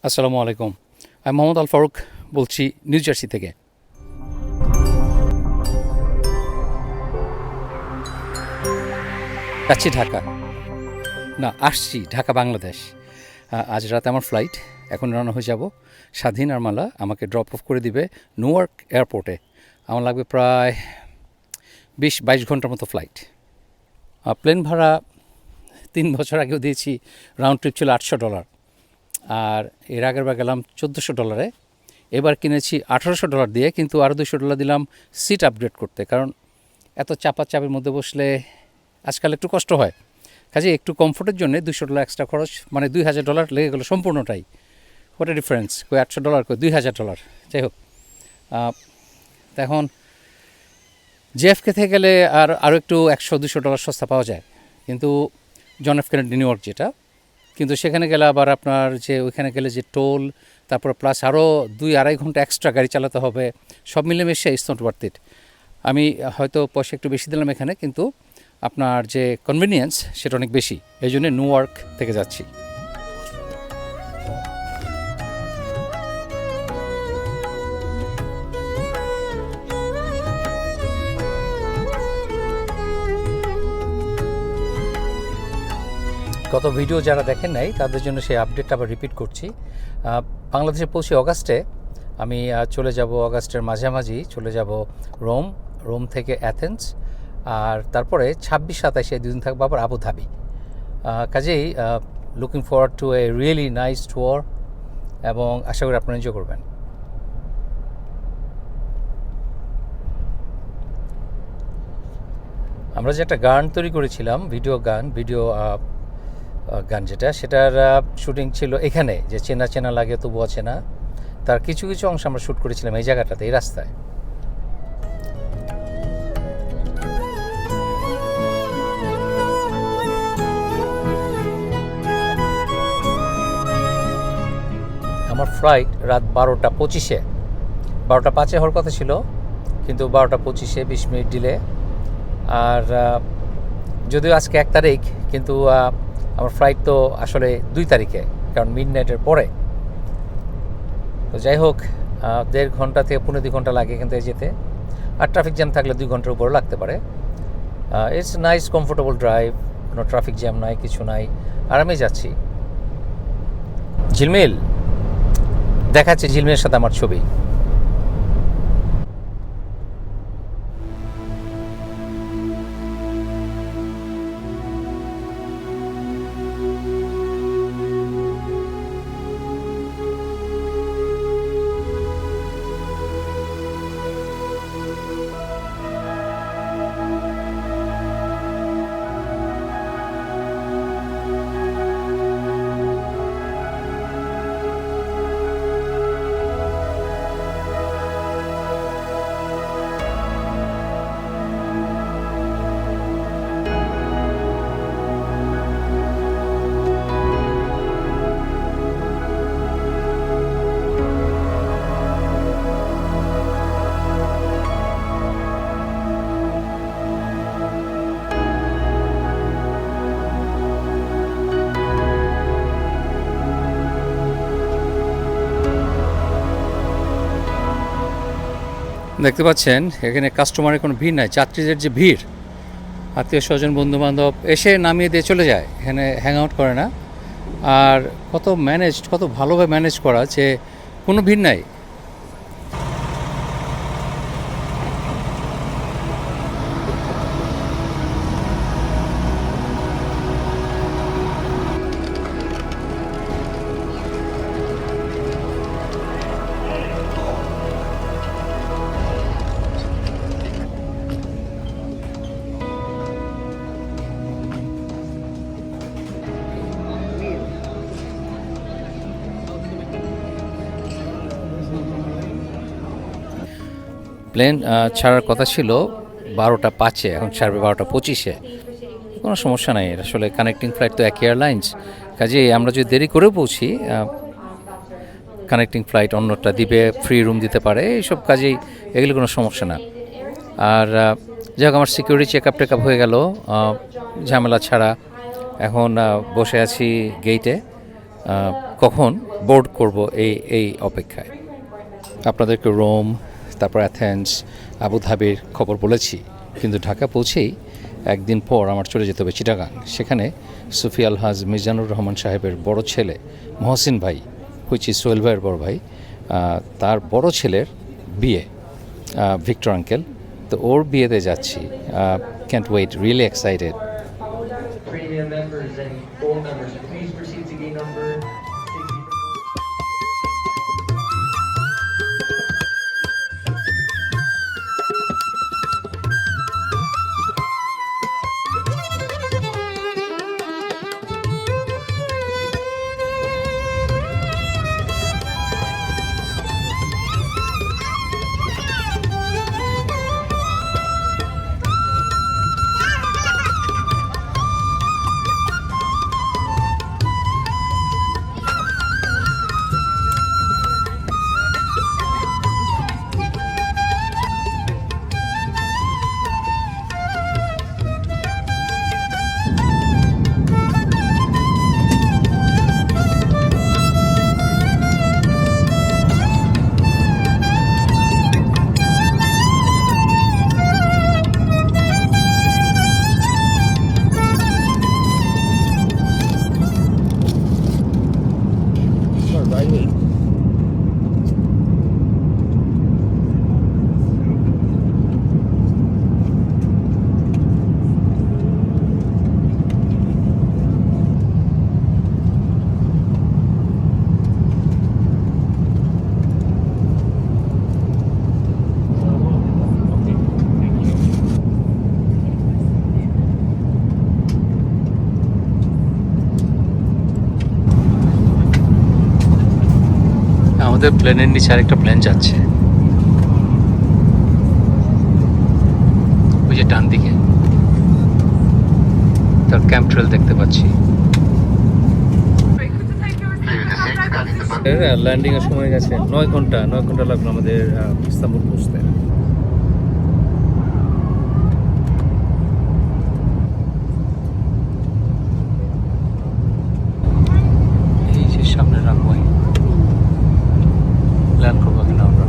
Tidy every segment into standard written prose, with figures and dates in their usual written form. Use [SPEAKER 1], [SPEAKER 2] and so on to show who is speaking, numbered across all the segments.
[SPEAKER 1] আসসালামু আলাইকুম। আমি মোহাম্মদ আল ফারুক বলছি নিউ জার্সি থেকে। যাচ্ছি ঢাকা, না আসছি ঢাকা বাংলাদেশ। আজ রাতে আমার ফ্লাইট, এখন রওনা হয়ে যাব। স্বাধীন আর মালা আমাকে ড্রপ অফ করে দিবে নিউইয়র্ক এয়ারপোর্টে। আমার লাগবে প্রায় 20-22 ঘন্টার মতো ফ্লাইট। প্লেন ভাড়া 3 বছর আগেও দিয়েছি, রাউন্ড ট্রিপ ছিল $800, আর এর আগের বার গেলাম $1400। এবার কিনেছি $1800 দিয়ে, কিন্তু আরও $200 দিলাম সিট আপগ্রেড করতে, কারণ এত চাপের মধ্যে বসলে আজকাল একটু কষ্ট হয়। কাজে একটু কমফোর্টের জন্য $200 এক্সট্রা খরচ, মানে $2000 লেগে গেলো সম্পূর্ণটাই। হোয়াট এ ডিফারেন্স, কই $800 কই $2000। যাই হোক, এখন জেএফকে থেকে গেলে আরও একটু $100-200 সস্তা পাওয়া যায়, কিন্তু জন এফ কেনেডি নিউইয়র্ক যেটা, কিন্তু সেখানে গেলে আবার আপনার যে ওইখানে গেলে যে টোল, তারপর প্লাস আরও 2-2.5 ঘন্টা এক্সট্রা গাড়ি চালাতে হবে, সব মিলেমিশে ইটস নট ওয়ার্থ ইট। আমি হয়তো পয়সা একটু বেশি দিলাম এখানে, কিন্তু আপনার যে কনভিনিয়েন্স সেটা অনেক বেশি, এই জন্য নিউইয়র্ক থেকে যাচ্ছি। গত ভিডিও যারা দেখেন নাই তাদের জন্য সেই আপডেটটা আবার রিপিট করছি। বাংলাদেশে পৌঁছে অগাস্টে আমি চলে যাব, অগাস্টের মাঝামাঝি চলে যাব রোম থেকে অ্যাথেন্স, আর তারপরে 26-27 দুদিন থাকবো আবার আবুধাবি। কাজেই looking forward to a really nice tour, এবং আশা করি আপনারা এনজয় করবেন। আমরা যে একটা গান তৈরি করেছিলাম, ভিডিও গান যেটা, সেটার শুটিং ছিল এখানে, যে চেনা চেনা লাগে তবু অচেনা, তার কিছু অংশ আমরা শ্যুট করেছিলাম এই জায়গাটাতে, এই রাস্তায়। আমার ফ্লাইট রাত 12:25, 12:05 হওয়ার কথা ছিল, কিন্তু 12:25, 20 মিনিট ডিলে। আর যদিও আজকে 1 তারিখ, কিন্তু আমার ফ্লাইট তো আসলে 2 তারিখে, কারণ মিডনাইটের পরে। তো যাই হোক, 1.5 ঘন্টা থেকে 1.5-2 ঘন্টা লাগে এখান থেকে যেতে, আর ট্রাফিক জ্যাম থাকলে 2 ঘন্টার উপরে লাগতে পারে। ইটস নাইস কমফোর্টেবল ড্রাইভ, কোনো ট্রাফিক জ্যাম নাই, কিছু নাই, আরামে যাচ্ছি। ঝিলমিল দেখাচ্ছে, ঝিলমিলের সাথে আমার ছবি। দেখতে পাচ্ছেন এখানে কাস্টমারের কোনো ভিড় নাই, যাত্রীদের যে ভিড়, আত্মীয় স্বজন বন্ধুবান্ধব এসে নামিয়ে দিয়ে চলে যায়, এখানে হ্যাং আউট করে না। আর কত ভালোভাবে ম্যানেজ করা, যে কোনো ভিড় নাই। প্লেন ছাড়ার কথা ছিল 12:05, এখন ছাড়বে 12:25। কোনো সমস্যা নাই, আসলে কানেক্টিং ফ্লাইট তো এক এয়ারলাইন্স, কাজেই আমরা যদি দেরি করেও পৌঁছি, কানেক্টিং ফ্লাইট অন্যটা দিবে, ফ্রি রুম দিতে পারে, এইসব কাজেই এগুলো কোনো সমস্যা না। আর যাই হোক, আমার সিকিউরিটি চেক আপ হয়ে গেল ঝামেলা ছাড়া। এখন বসে আছি গেইটে, কখন বোর্ড করব এই অপেক্ষায়। আপনাদেরকে রোম, তারপর অ্যাথেন্স, আবুধাবির খবর বলেছি, কিন্তু ঢাকা পৌঁছেই একদিন পর আমার চলে যেতে হবে চিটাগাং। সেখানে সুফি আলহাজ মিজানুর রহমান সাহেবের বড় ছেলে মহসিন ভাই, হুইচ ইজ সোহেল ভাইয়ের বড় ভাই, তার বড় ছেলের বিয়ে, ভিক্টর আঙ্কেল। তো ওর বিয়েতে যাচ্ছি। Can't wait, really excited.
[SPEAKER 2] Premium members and gold members, please proceed to gate number 60.
[SPEAKER 1] আমাদের প্লেনের নিচে আরেকটা প্লেন যাচ্ছে, ওই যে ডান দিকে তার ক্যাম্প ট্রেল দেখতে পাচ্ছি। ল্যান্ডিং এর সময় গেছে 9 ঘন্টা লাগলো আমাদের ইস্তাম্বুল পৌঁছতে। এই যে সামনে রানওয়ে, ল্যান্ড করবো কিনা আমরা।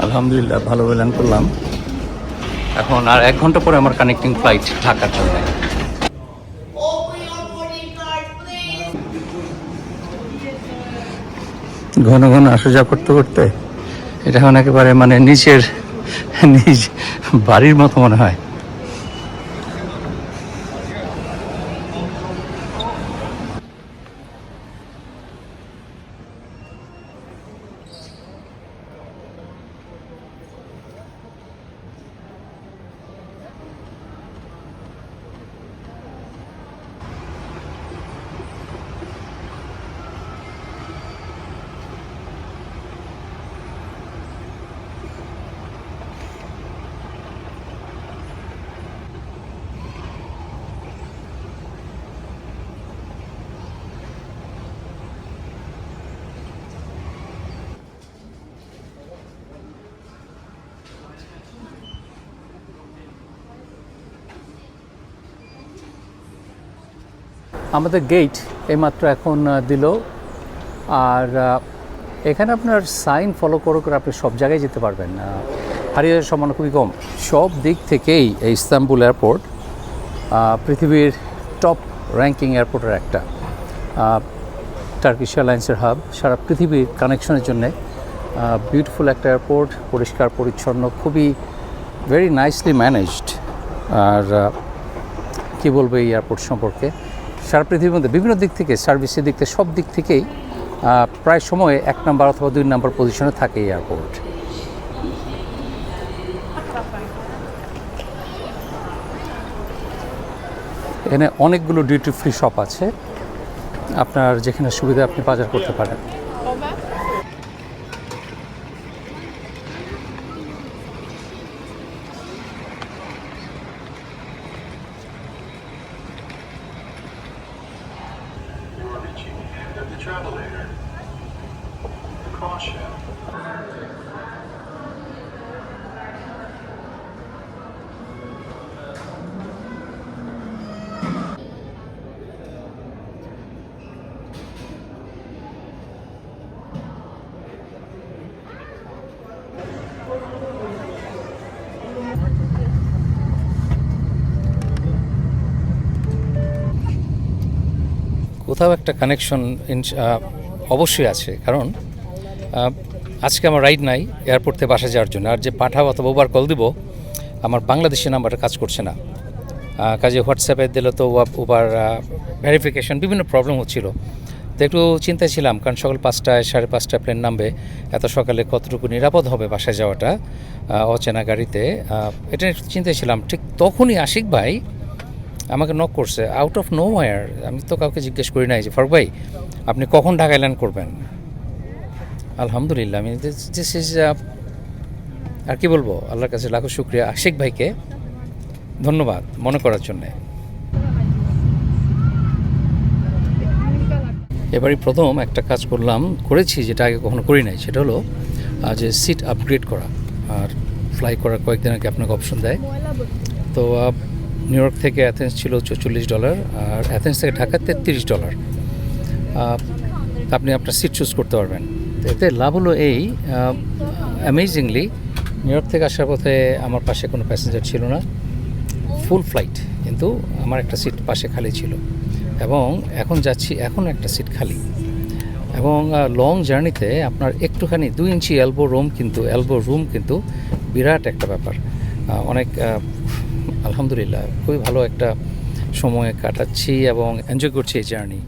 [SPEAKER 1] আলহামদুলিল্লাহ ভালোভাবে ল্যান্ড করলাম। এখন আর 1 ঘন্টা পরে আমার কানেক্টিং ফ্লাইট ঢাকার জন্য। ঘন ঘন আসা যাওয়া করতে করতে এটা এখন একেবারে মানে নিজ বাড়ির মতো মনে হয়। আমাদের গেট এইমাত্র এখন দিল। আর এখানে আপনার সাইন ফলো করে আপনি সব জায়গায় যেতে পারবেন, হারিয়ে যাওয়ার সম্ভাবনা খুবই কম। সব দিক থেকেই এই ইস্তাম্বুল এয়ারপোর্ট পৃথিবীর টপ র্যাঙ্কিং এয়ারপোর্টের একটা। টার্কিশ এয়ারলাইন্সের হাব, সারা পৃথিবীর কানেকশনের জন্যে বিউটিফুল একটা এয়ারপোর্ট, পরিষ্কার পরিচ্ছন্ন, খুবই ভেরি নাইসলি ম্যানেজড। আর কী বলবো এই এয়ারপোর্ট সম্পর্কে, সারা পৃথিবীর মধ্যে বিভিন্ন দিক থেকে, সার্ভিসের দিক থেকে, সব দিক থেকেই প্রায় সময় 1 নম্বর অথবা 2 নম্বর পজিশনে থাকে এই এয়ারপোর্ট। এখানে অনেকগুলো ডিউটি ফ্রি শপ আছে, আপনার যেখানে সুবিধা আপনি বাজার করতে পারেন।
[SPEAKER 3] You are reaching the end of the travelator. Caution.
[SPEAKER 1] কোথাও একটা কানেকশন অবশ্যই আছে, কারণ আজকে আমার রাইড নাই এয়ারপোর্ট থেকে বাসা যাওয়ার জন্য। আর যে পাঠাও অথবা ওবার কল দিব, আমার বাংলাদেশি নাম্বারটা কাজ করছে না। কাজে হোয়াটসঅ্যাপে দিলে তো ওবার ভেরিফিকেশন বিভিন্ন প্রবলেম হচ্ছিল। তো একটু চিন্তায় ছিলাম, কারণ সকাল 5টায় 5:30 প্লেন নামবে, এত সকালে কতটুকু নিরাপদ হবে বাসায় যাওয়াটা অচেনা গাড়িতে, এটা একটু চিন্তায় ছিলাম। ঠিক তখনই আশিক ভাই আমাকে নক করছে আউট অফ নো ওয়্যার। আমি তো কাউকে জিজ্ঞেস করি নাই যে ফারুক ভাই আপনি কখন ঢাকায় ল্যান্ড করবেন। আলহামদুলিল্লাহ, আমি দিস ইজ আর কি বলবো, আল্লাহর কাছে লাখো শুক্রিয়া, আশিক ভাইকে ধন্যবাদ মনে করার জন্যে। এবারই প্রথম একটা কাজ করেছি যেটা আগে কখনো করি নাই, সেটা হলো যে সিট আপগ্রেড করা। আর ফ্লাই করার কয়েকদিন আগে আপনাকে অপশন দেয়। তো নিউ ইয়র্ক থেকে অ্যাথেন্স ছিল $44, আর অ্যাথেন্স থেকে ঢাকা $33। আপনি আপনার সিট চুজ করতে পারবেন। তো এতে লাভ হলো এই, অ্যামেজিংলি নিউ ইয়র্ক থেকে আসার পথে আমার পাশে কোনো প্যাসেঞ্জার ছিল না, ফুল ফ্লাইট, কিন্তু আমার একটা সিট পাশে খালি ছিল। এবং এখন যাচ্ছি, এখন একটা সিট খালি। এবং লং জার্নিতে আপনার একটুখানি 2 ইঞ্চি এলবো রুম কিন্তু বিরাট একটা ব্যাপার। অনেক আলহামদুলিল্লাহ খুবই ভালো একটা সময় কাটাচ্ছি এবং এনজয় করছি এই জার্নি।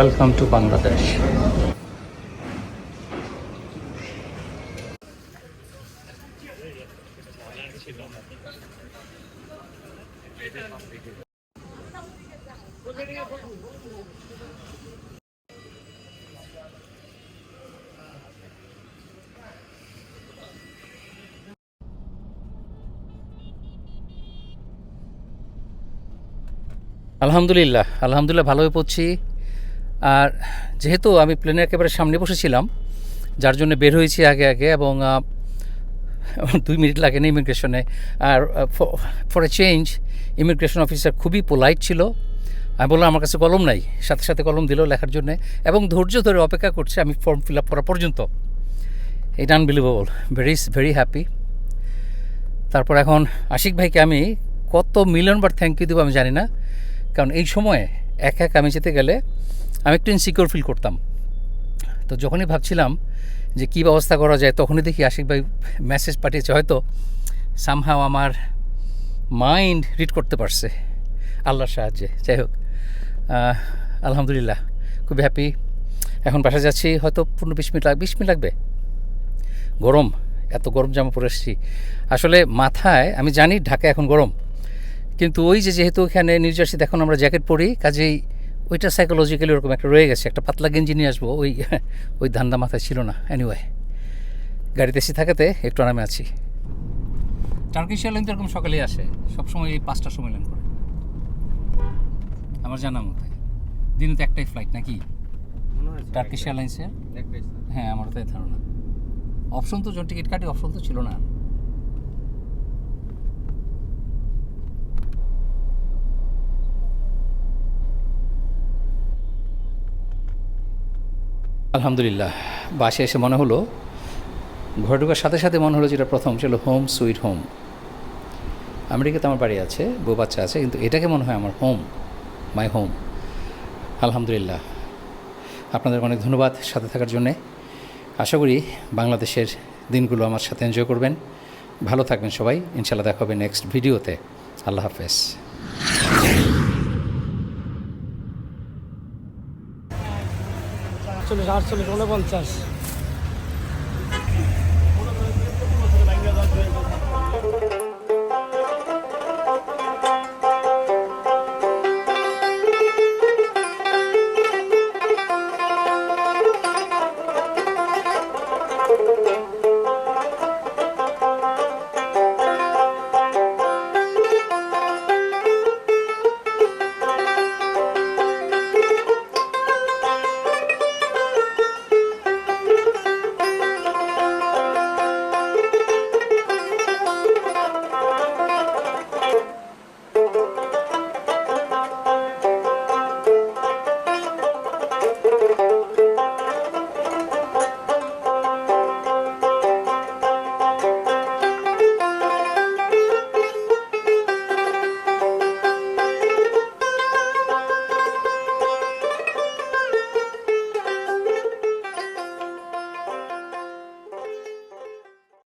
[SPEAKER 1] Welcome to Bangladesh. আলহামদুলিল্লাহ ভালোই পড়ছি। আর যেহেতু আমি প্লেনের একেবারে সামনে বসেছিলাম, যার জন্য বের হয়েছি আগে আগে, এবং 2 মিনিট লাগেনি ইমিগ্রেশনে। আর for a change immigration officer খুবই পোলাইট ছিল। আমি বললাম আমার কাছে কলম নাই, সাথে সাথে কলম দিল লেখার জন্যে, এবং ধৈর্য ধরে অপেক্ষা করছে আমি ফর্ম ফিল আপ করা পর্যন্ত। এটা আনবিলিভেবল, ভেরি হ্যাপি। তারপর এখন আশিক ভাইকে আমি কত মিলিয়নবার থ্যাংক ইউ দেবো আমি জানি না, কারণ এই সময়ে একা আমি যেতে গেলে আমি একটু ইনসিকিউর ফিল করতাম। তো যখনই ভাবছিলাম যে কী ব্যবস্থা করা যায়, তখনই দেখি আশিক ভাই মেসেজ পাঠিয়েছে, হয়তো সামহাও আমার মাইন্ড রিড করতে পারছে আল্লাহর সাহায্যে। যাই হোক, আলহামদুলিল্লাহ খুবই হ্যাপি। এখন বাসা যাচ্ছি, হয়তো 15-20 মিনিট লাগবে। গরম, এত গরম জামা পরে এসেছি। আসলে মাথায়, আমি জানি ঢাকা এখন গরম, কিন্তু ওই যেহেতু এখানে নিউ জার্সিতে এখন আমরা জ্যাকেট পরি, কাজেই ওইটা সাইকোলজিক্যালি ওরকম একটা রয়ে গেছে। একটা পাতলা গেঞ্জি নিয়ে আসবো, ওই ধান্দা মাথায় ছিল না। এনিওয়ে, গাড়িতে এসি থাকাতে একটু আরামে আছি। টার্কিশ এয়ারলাইন তো এরকম সকালেই আসে, সবসময় এই 5টার সময় ল্যান্ড করে আমার জানার মতে। দিনে তো একটাই ফ্লাইট নাকি টার্কিশ এয়ারলাইন্সের? হ্যাঁ, আমার তাই ধারণা। অপশন তো যখন টিকিট কাটি অপশন তো ছিল না। আলহামদুলিল্লাহ, বাসে এসে মনে হলো, ঘরে ঢোকার সাথে সাথে মনে হলো যেটা প্রথম ছিল হোম সুইট হোম। আমেরিকাতে আমার বাড়ি আছে, বউ বাচ্চা আছে, কিন্তু এটাকে মনে হয় আমার হোম, মাই হোম। আলহামদুলিল্লাহ, আপনাদের অনেক ধন্যবাদ সাথে থাকার জন্যে। আশা করি বাংলাদেশের দিনগুলো আমার সাথে এনজয় করবেন। ভালো থাকবেন সবাই, ইনশাআল্লাহ দেখা হবে নেক্সট ভিডিওতে। আল্লাহ হাফেজ।
[SPEAKER 4] 48, 49, 49।